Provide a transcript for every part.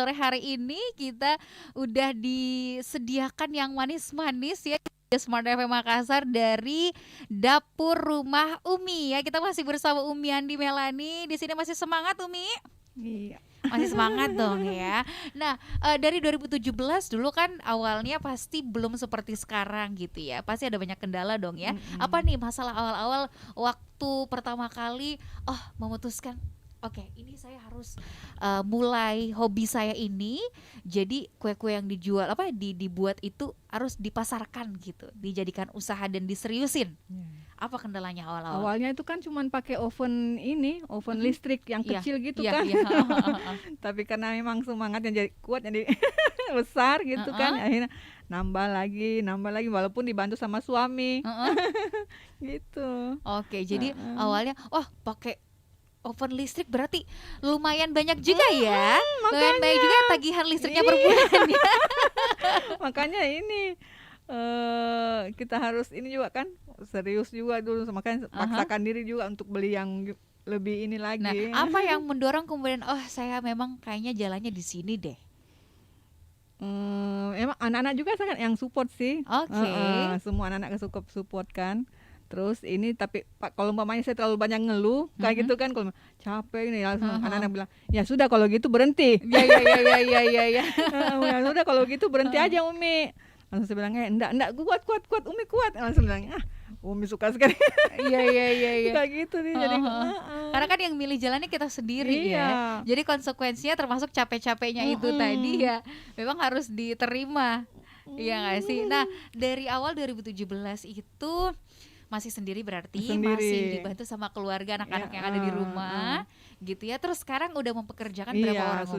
Sore hari ini kita udah disediakan yang manis-manis ya di Smart FM Makassar dari Dapur Rumah Umi ya. Kita masih bersama Umi Andi Melani. Di sini masih semangat Umi? Iya. Masih semangat dong ya. Nah, dari 2017 dulu kan awalnya pasti belum seperti sekarang gitu ya. Pasti ada banyak kendala dong ya. Apa Mm-mm. nih masalah awal-awal waktu pertama kali memutuskan oke, ini saya harus mulai hobi saya ini. Jadi kue-kue yang dibuat itu harus dipasarkan gitu, dijadikan usaha dan diseriusin. Ya. Apa kendalanya awal-awal? Awalnya itu kan cuman pakai oven Mhm. listrik yang Iya, kecil gitu iya, kan. iya. Tapi karena memang semangatnya jadi kuat jadi besar gitu kan. Heeh, Akhirnya nambah lagi walaupun dibantu sama suami heeh. gitu. Oke, jadi Heeh. awalnya pakai oven listrik berarti lumayan banyak juga ya. Lumayan banyak Makanya juga tagihan listriknya per iya, bulan ya. makanya ini kita harus ini juga kan serius juga dulu makanya Aha. paksakan diri juga untuk beli yang lebih ini Nah, lagi. apa yang mendorong kemudian saya memang kayaknya jalannya di sini deh. Emang anak-anak juga sangat yang support sih, Oke. semua anak-anak suka support kan. Terus ini tapi kalau umpamanya saya terlalu banyak ngeluh kayak Mhm. gitu kan, kalau capek ini langsung Heeh. anak-anak bilang, "Ya sudah kalau gitu berhenti." Ya, ya, ya, ya, ya, ya, ya. "Ya sudah kalau gitu berhenti Heeh. aja Umi." Langsung saya bilang, enggak, kuat kuat kuat, Umi kuat." Langsung bilang, Umi suka sekali Iya, iya, iya, iya. kayak gitu nih jadi Heeh, heeh. Karena kan yang milih jalannya kita sendiri Iya, ya. Jadi konsekuensinya termasuk capek-capeknya itu tadi mhm, ya memang harus diterima. Iya nggak sih? Nah, mmm, dari awal 2017 itu masih sendiri berarti masih sendiri, dibantu sama keluarga ya, anak-anak yang ada di rumah gitu ya. Terus sekarang udah mempekerjakan berapa iya, orang Umi?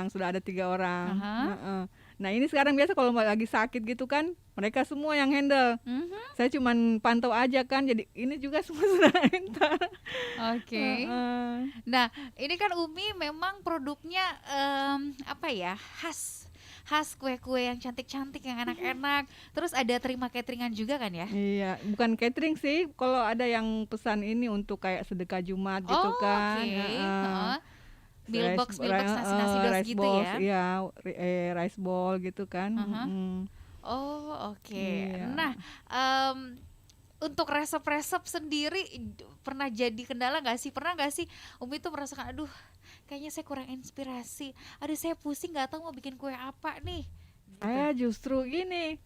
sudah ada 3 orang, Aha. heeh. Nah, ini sekarang biasa kalau lagi sakit gitu kan, mereka semua yang handle. Mhm. Saya cuman pantau aja kan, jadi ini juga semua sudah entar. Oke. Heeh. Nah, ini kan Umi memang produknya apa ya? Khas. Khas kue-kue yang cantik-cantik, yang enak-enak. Terus ada terima cateringan juga kan ya? Iya, bukan catering sih, kalau ada yang pesan ini untuk kayak sedekah Jumat gitu Oh, oke. kan, heeh. Heeh. Meal Rice box, meal box nasi-nasi dos rice gitu balls, ya? iya, rice ball gitu kan, Aha. Oh, oke. iya. Nah, untuk resep-resep sendiri pernah jadi kendala nggak sih? Pernah nggak sih Umi tuh merasakan, aduh, kayaknya saya kurang inspirasi. Aduh, saya pusing nggak tahu mau bikin kue apa nih, gitu. Saya justru gini,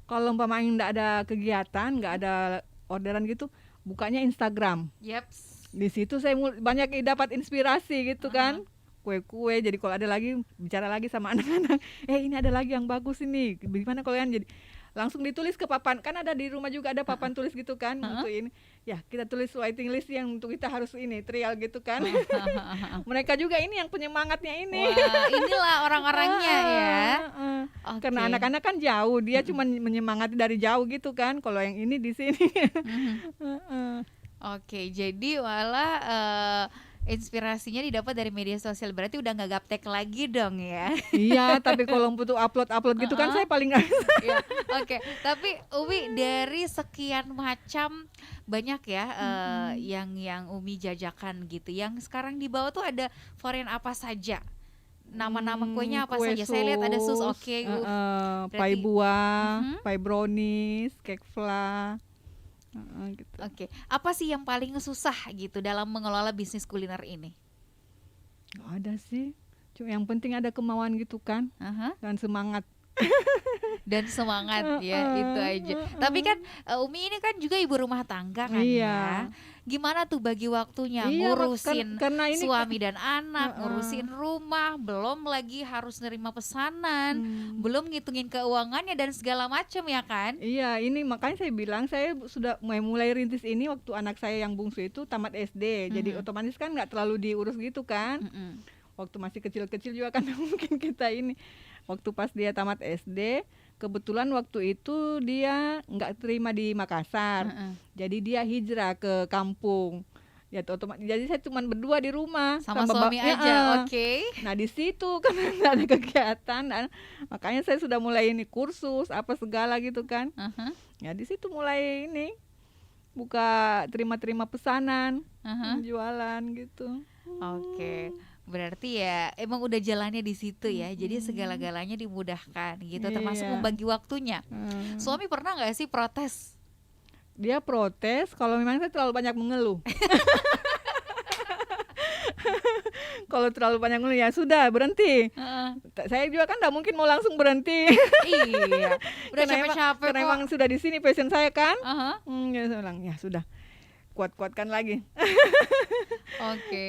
kalau umpamanya nggak ada kegiatan, nggak ada orderan gitu, bukanya Instagram. Yaps. Di situ saya banyak dapat inspirasi gitu Aha. kan. Kue-kue, jadi kalau ada lagi bicara lagi sama anak-anak, ini ada lagi yang bagus ini. Gimana kalau yang jadi langsung ditulis ke papan, kan ada di rumah juga ada papan tulis gitu kan Heeh. untuk ini. Ya, kita tulis waiting list yang untuk kita harus ini trial gitu kan. Heeh, heeh, heeh. Mereka juga ini yang penyemangatnya ini. Wah, inilah orang-orangnya ya. Heeh, heeh. Karena Oke. anak-anak kan jauh, dia Mm-mm. cuma menyemangati dari jauh gitu kan. Kalau yang ini di sini. Mhm. Heeh. Oke, jadi malah inspirasinya didapat dari media sosial. Berarti udah nggak gaptek lagi dong ya. Iya, tapi kalau butuh upload-upload gitu kan Heeh. saya paling nggak. Ya, oke. Tapi Umi dari sekian macam banyak ya Mm-mm. yang Umi jajakan gitu. Yang sekarang di bawah tuh ada varian apa saja? Nama-nama kuenya apa Kue saja? Saya lihat ada sus, sus, oke. pai Berarti buah, mhm. pai brownies, cake fla, gitu. Oke. Apa sih yang paling susah gitu dalam mengelola bisnis kuliner ini? Nggak ada sih. Cuma yang penting ada kemauan gitu kan Aha. dan semangat. Dan semangat ya itu Heeh, aja. Tapi kan heeh. Umi ini kan juga ibu rumah tangga kan ya. Iya. Gimana tuh bagi waktunya Iya, ngurusin karena ini suami dan anak, heeh. ngurusin rumah, belum lagi harus nerima pesanan, Hmm. belum ngitungin keuangannya dan segala macam ya kan? Iya, ini makanya saya bilang saya sudah mulai rintis ini waktu anak saya yang bungsu itu tamat SD. Jadi Mhm. otomatis kan nggak terlalu diurus gitu kan. Mhm. Waktu masih kecil-kecil juga kan mungkin kita ini. Waktu pas dia tamat SD, kebetulan waktu itu dia nggak terima di Makassar. Heeh. Jadi dia hijrah ke kampung. Ya otomatis jadi saya cuma berdua di rumah Sama sama suami aja, oke. Nah di situ kan nggak ada kegiatan dan makanya saya sudah mulai ini kursus apa segala gitu kan. Aha, Ya di situ mulai ini buka terima-terima pesanan, aha. jualan gitu. Oke. Berarti ya emang udah jalannya di situ ya. Jadi Mm-mm. segala-galanya dimudahkan gitu, termasuk Iya. membagi waktunya. Suami pernah nggak sih protes? Dia protes kalau memang saya terlalu banyak mengeluh. Kalau terlalu banyak mengeluh ya sudah berhenti. Heeh. Saya juga kan nggak mungkin mau langsung berhenti. Iya, udah karena emang, capek-capek karena kok. emang sudah di sini passion saya kan. Aha, Ya saya bilang ya sudah, kuat-kuatkan lagi. oke.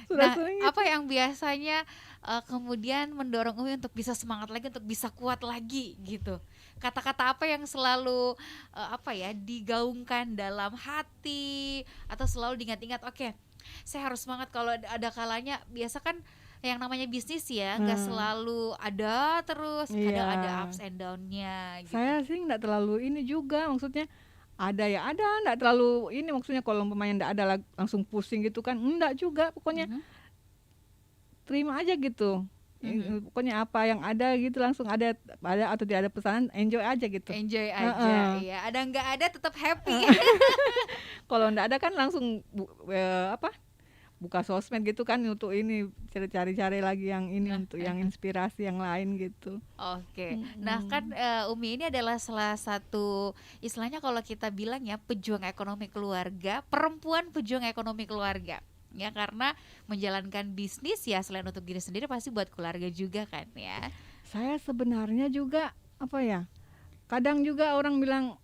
Sudah Nah, sering apa yang biasanya kemudian mendorong Umi untuk bisa semangat lagi, untuk bisa kuat lagi gitu? Kata-kata apa yang selalu apa ya digaungkan dalam hati atau selalu diingat-ingat? Oke, saya harus semangat kalau ada kalanya. Biasa kan yang namanya bisnis ya, nggak selalu ada terus, kadang Iya. ada ups and down-nya gitu. Saya sih nggak terlalu ini juga, maksudnya ada ya ada, nggak terlalu ini maksudnya kalau pemain nggak ada langsung pusing gitu kan, enggak juga, pokoknya Mhm, terima aja gitu. mhm. Pokoknya apa yang ada gitu langsung ada atau tidak ada pesanan, enjoy aja gitu. Enjoy aja, Heeh. iya. Ada nggak ada tetap happy. Kalau nggak ada kan langsung buka sosmed gitu kan untuk ini cari-cari lagi yang ini untuk yang inspirasi yang lain gitu. Oke, nah kan Umi ini adalah salah satu istilahnya kalau kita bilang ya pejuang ekonomi keluarga, perempuan pejuang ekonomi keluarga. Ya karena menjalankan bisnis ya selain untuk diri sendiri pasti buat keluarga juga kan ya. Saya sebenarnya juga apa ya? Kadang juga orang bilang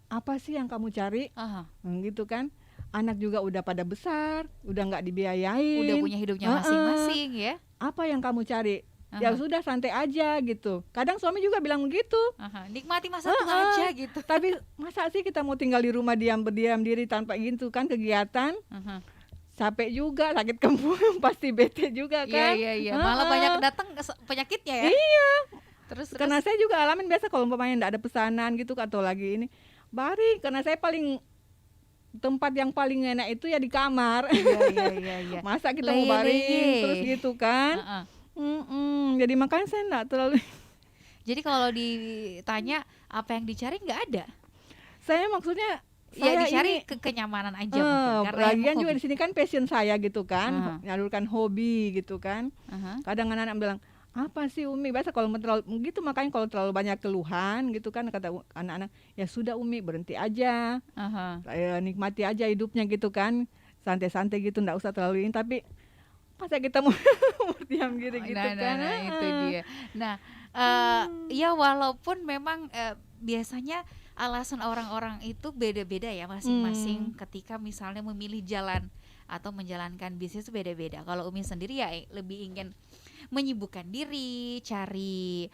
apa sih yang kamu cari? Aha, Gitu kan. Anak juga udah pada besar, udah nggak dibiayain. udah punya hidupnya masing-masing ya. Apa yang kamu cari? Ya Aha, sudah santai aja gitu. Kadang suami juga bilang begitu. aha. Nikmati masa tua aja gitu. Tapi masa sih kita mau tinggal di rumah berdiam diri tanpa gitu kan kegiatan? Aha. Capek juga, sakit kembung, pasti bete juga Iya kan? iya iya, malah banyak datang penyakitnya ya. Iya. Terus Karena saya juga alamin biasa kalau umpamanya enggak ada pesanan gitu atau lagi ini bari, karena saya tempat yang paling enak itu ya di kamar. iya. Masa kita mau baring terus gitu kan? Heeh. Jadi makanya saya enggak terlalu. Jadi kalau ditanya apa yang dicari nggak ada. Saya maksudnya Ya saya dicari ini kenyamanan aja mungkin karena lagian emang juga hobi. di sini kan passion saya gitu kan, Aha. nyalurkan hobi gitu kan. Aha. Kadang anak-anak bilang apa sih Umi, biasa kalau terlalu gitu, makanya kalau terlalu banyak keluhan gitu kan kata anak-anak, ya sudah Umi berhenti aja, Aha. nikmati aja hidupnya gitu kan, santai-santai gitu, nggak usah terlalu ini. Tapi masa kita mau berdiam diri gitu kan. Nah, itu dia. Nah, ya walaupun memang biasanya alasan orang-orang itu beda-beda ya masing-masing ketika misalnya memilih jalan atau menjalankan bisnis itu beda-beda. Kalau Umi sendiri ya lebih ingin menyibukkan diri, cari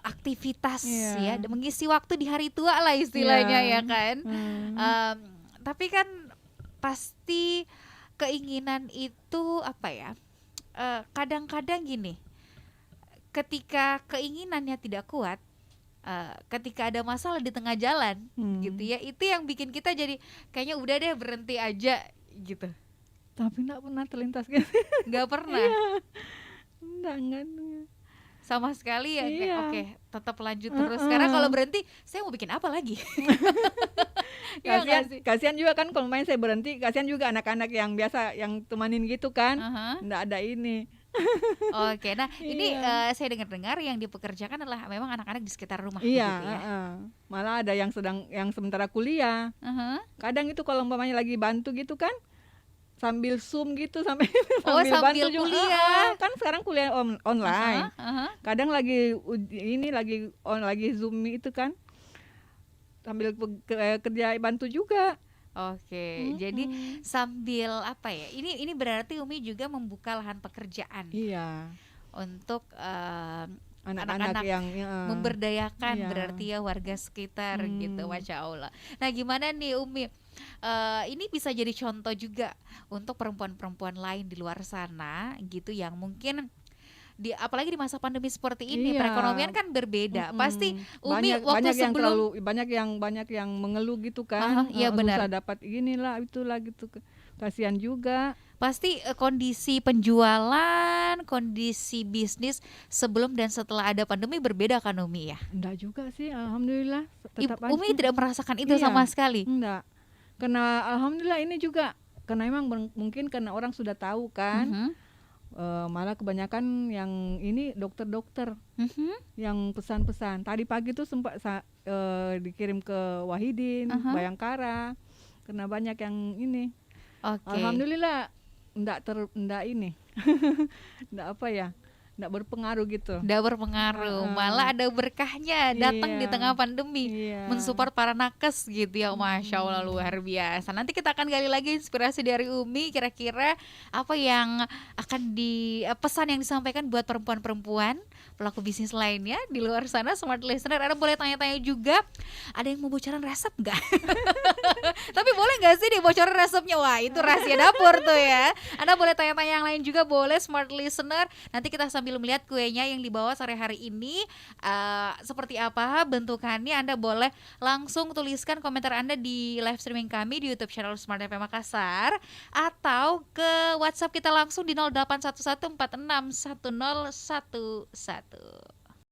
aktivitas ya, mengisi waktu di hari tua lah istilahnya ya kan. Tapi kan pasti keinginan itu apa ya? Kadang-kadang gini, ketika keinginannya tidak kuat, ketika ada masalah di tengah jalan gitu ya, itu yang bikin kita jadi kayaknya udah deh berhenti aja gitu. Tapi nggak pernah terlintas gitu. Nggak pernah. Enggak. Sama sekali ya, kayak Iya. oke, tetap lanjut terus. Karena kalau berhenti, saya mau bikin apa lagi? Iya nggak sih? Kasihan juga kan kalau main saya berhenti, kasihan juga anak-anak yang biasa yang temanin gitu kan. Aha. Nggak ada ini. Oke, nah ini saya dengar-dengar yang dipekerjakan adalah memang anak-anak di sekitar rumah Iya, begitu ya. malah ada yang sementara kuliah. Aha. Kadang itu kalau umpamanya lagi bantu gitu kan, sambil Zoom gitu sampai Oh, sambil bantu juga. kuliah. Kan sekarang kuliah online. Aha. Kadang lagi lagi Zoom itu kan, sambil kerja bantu juga. Oke, jadi sambil apa ya? Ini berarti Umi juga membuka lahan pekerjaan Iya. untuk Anak-anak yang memberdayakan iya. berarti ya warga sekitar gitu, Masya Allah. Nah gimana nih Umi, ini bisa jadi contoh juga untuk perempuan-perempuan lain di luar sana gitu yang mungkin apalagi di masa pandemi seperti ini, Iya. perekonomian kan berbeda. Pasti Umi waktu banyak yang mengeluh gitu Aha, kan. iya benar. Susah dapat inilah itulah gitu. Kasihan juga. Pasti kondisi penjualan, kondisi bisnis sebelum dan setelah ada pandemi berbeda kan Umi ya? Enggak juga sih, alhamdulillah tetap aja. Umi tidak merasakan itu Iya. sama sekali? Enggak. Karena alhamdulillah ini juga karena memang mungkin karena orang sudah tahu kan. Mhm. Malah kebanyakan yang ini dokter-dokter Mhm. yang pesan-pesan. Tadi pagi tuh sempat dikirim ke Wahidin, Aha. Bayangkara, karena banyak yang ini. Oke. Alhamdulillah ndak ini, ndak apa ya, ndak berpengaruh gitu. Nggak berpengaruh, malah ada berkahnya datang di tengah Iya, pandemi, iya. mensupport para nakes gitu ya. Masya Allah, luar biasa. Nanti kita akan gali lagi inspirasi dari Umi, kira-kira apa yang akan pesan yang disampaikan buat perempuan-perempuan pelaku bisnis lainnya di luar sana. Smart listener, Anda boleh tanya-tanya juga, ada yang mau bocoran resep nggak? Tapi boleh nggak sih dibocorin resepnya? Wah, itu rahasia dapur tuh ya. Anda boleh tanya-tanya yang lain juga, boleh smart listener. Nanti kita sambil melihat kuenya yang dibawa sore hari ini seperti apa bentukannya. Anda boleh langsung tuliskan komentar Anda di live streaming kami di YouTube channel Smart FM Makassar, atau ke WhatsApp kita langsung di 0811461011.